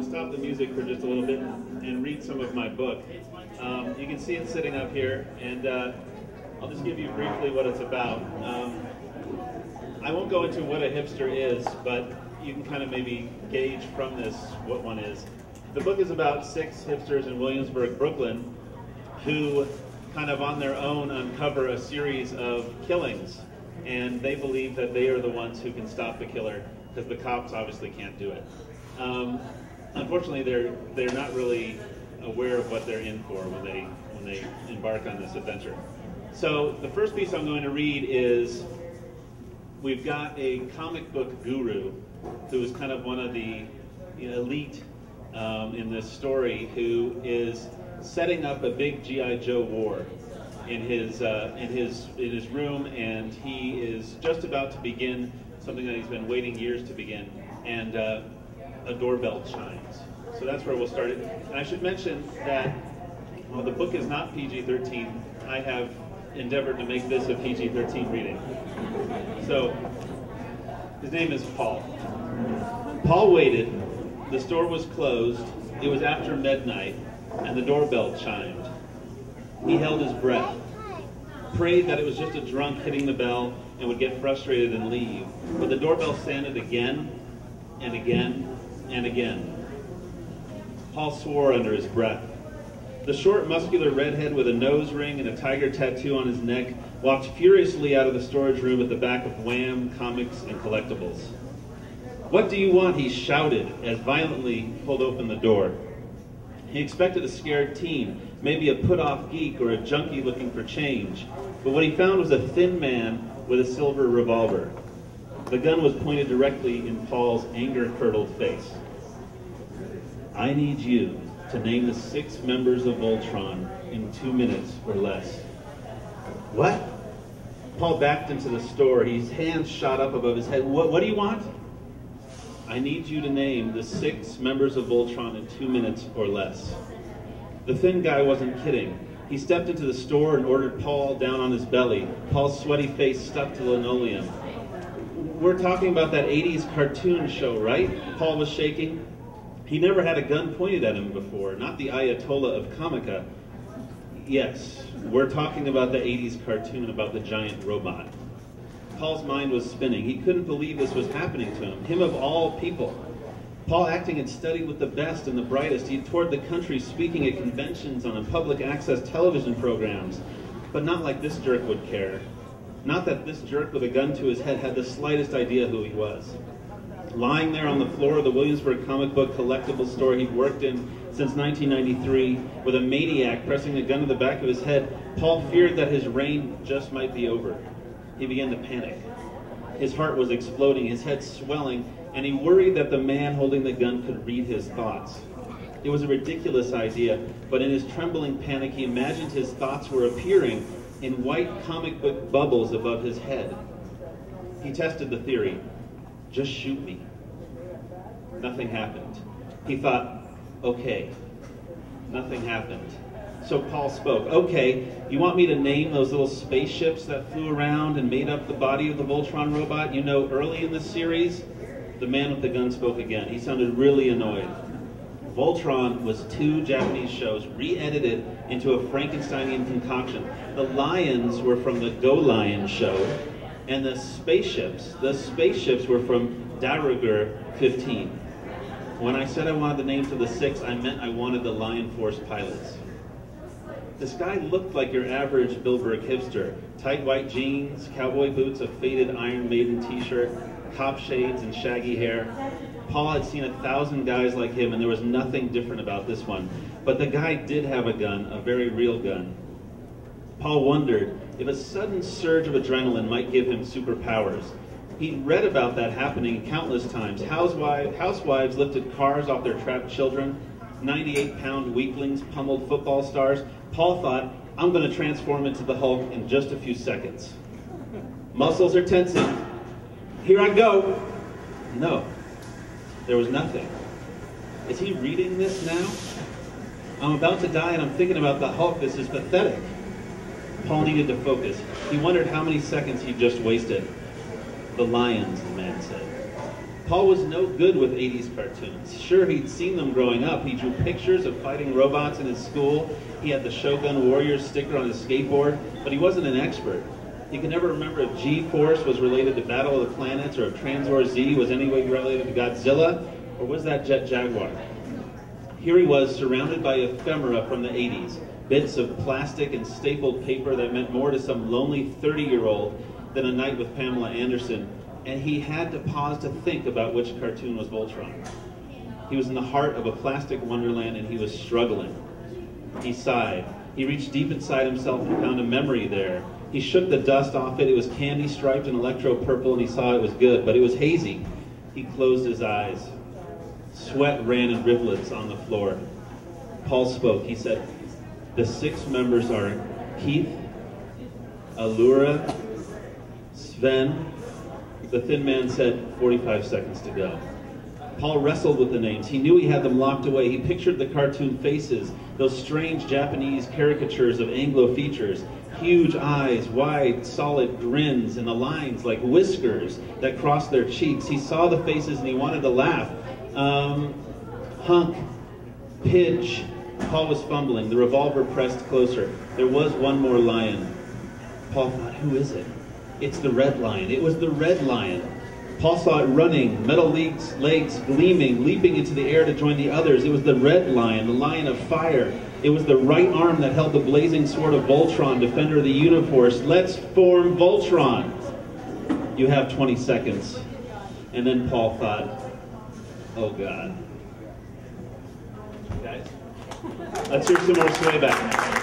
to stop the music for just a little bit and read some of my book. You can see it sitting up here, and I'll just give you briefly what it's about. I won't go into what a hipster is, but you can kind of maybe gauge from this what one is. The book is about 6 hipsters in Williamsburg, Brooklyn, who kind of on their own uncover a series of killings, and they believe that they are the ones who can stop the killer because the cops obviously can't do it. Unfortunately, they're not really aware of what they're in for when they embark on this adventure. So the first piece I'm going to read is, we've got a comic book guru who is kind of one of the elite in this story, who is setting up a big G.I. Joe war in his room, and he is just about to begin something that he's been waiting years to begin, and a doorbell chimes. So that's where we'll start it. And I should mention that while the book is not PG-13, I have endeavored to make this a PG-13 reading. So his name is Paul. Paul waited. The store was closed. It was after midnight, and the doorbell chimed. He held his breath, prayed that it was just a drunk hitting the bell and would get frustrated and leave. But the doorbell sounded again and again and again. Paul swore under his breath. The short, muscular redhead with a nose ring and a tiger tattoo on his neck walked furiously out of the storage room at the back of Wham! Comics and Collectibles. "What do you want?" he shouted as violently pulled open the door. He expected a scared teen, maybe a put-off geek or a junkie looking for change. But what he found was a thin man with a silver revolver. The gun was pointed directly in Paul's anger-curdled face. "I need you to name the 6 members of Voltron in 2 minutes or less." "What?" Paul backed into the store. His hands shot up above his head. What do you want?" "I need you to name the 6 members of Voltron in 2 minutes or less." The thin guy wasn't kidding. He stepped into the store and ordered Paul down on his belly, Paul's sweaty face stuck to linoleum. "We're talking about that 80s cartoon show, right?" Paul was shaking. He never had a gun pointed at him before, not the Ayatollah of Comica. "Yes, we're talking about the 80s cartoon about the giant robot." Paul's mind was spinning. He couldn't believe this was happening to him of all people. Paul, acting and studied with the best and the brightest, he toured the country speaking at conventions on public access television programs, but not like this jerk would care. Not that this jerk with a gun to his head had the slightest idea who he was. Lying there on the floor of the Williamsburg comic book collectible store he'd worked in since 1993, with a maniac pressing a gun to the back of his head, Paul feared that his reign just might be over. He began to panic. His heart was exploding, his head swelling, and he worried that the man holding the gun could read his thoughts. It was a ridiculous idea, but in his trembling panic, he imagined his thoughts were appearing in white comic book bubbles above his head. He tested the theory. Just shoot me. Nothing happened. He thought, okay. Nothing happened. So Paul spoke. "Okay, you want me to name those little spaceships that flew around and made up the body of the Voltron robot? You know, early in the series?" The man with the gun spoke again. He sounded really annoyed. Voltron was 2 Japanese shows re-edited into a Frankensteinian concoction. The lions were from the Go Lion show, and the spaceships were from Daruger 15. When I said I wanted the names of the 6, I meant I wanted the Lion Force pilots. This guy looked like your average Bilberg hipster. Tight white jeans, cowboy boots, a faded Iron Maiden t-shirt, cop shades, and shaggy hair. Paul had seen 1,000 guys like him, and there was nothing different about this one. But the guy did have a gun, a very real gun. Paul wondered if a sudden surge of adrenaline might give him superpowers. He'd read about that happening countless times. Housewives lifted cars off their trapped children. 98-pound weaklings pummeled football stars. Paul thought, I'm going to transform into the Hulk in just a few seconds. Muscles are tensing. Here I go. No, there was nothing. Is he reading this now? I'm about to die and I'm thinking about the Hulk. This is pathetic. Paul needed to focus. He wondered how many seconds he'd just wasted. The lions, the man said. Paul was no good with 80s cartoons. Sure, he'd seen them growing up. He drew pictures of fighting robots in his school. He had the Shogun Warriors sticker on his skateboard, but he wasn't an expert. He could never remember if G-Force was related to Battle of the Planets or if Transor Z was any way related to Godzilla, or was that Jet Jaguar? Here he was, surrounded by ephemera from the 80s, bits of plastic and stapled paper that meant more to some lonely 30-year-old than a night with Pamela Anderson, and he had to pause to think about which cartoon was Voltron. He was in the heart of a plastic wonderland, and he was struggling. He sighed. He reached deep inside himself and found a memory there. He shook the dust off it. It was candy-striped and electro-purple, and he saw it was good, but it was hazy. He closed his eyes. Sweat ran in rivulets on the floor. Paul spoke. He said, "The 6 members are Keith, Allura, Sven." The thin man said, 45 seconds to go. Paul wrestled with the names. He knew he had them locked away. He pictured the cartoon faces, those strange Japanese caricatures of Anglo features, huge eyes, wide, solid grins, and the lines like whiskers that crossed their cheeks. He saw the faces and he wanted to laugh. Hunk, Pidge. Paul was fumbling. The revolver pressed closer. There was one more lion. Paul thought, who is it? It's the red lion. It was the red lion. Paul saw it running, metal legs gleaming, leaping into the air to join the others. It was the red lion, the lion of fire. It was the right arm that held the blazing sword of Voltron, defender of the universe. Let's form Voltron. You have 20 seconds. And then Paul thought, oh God. Guys, let's hear some more Swayback.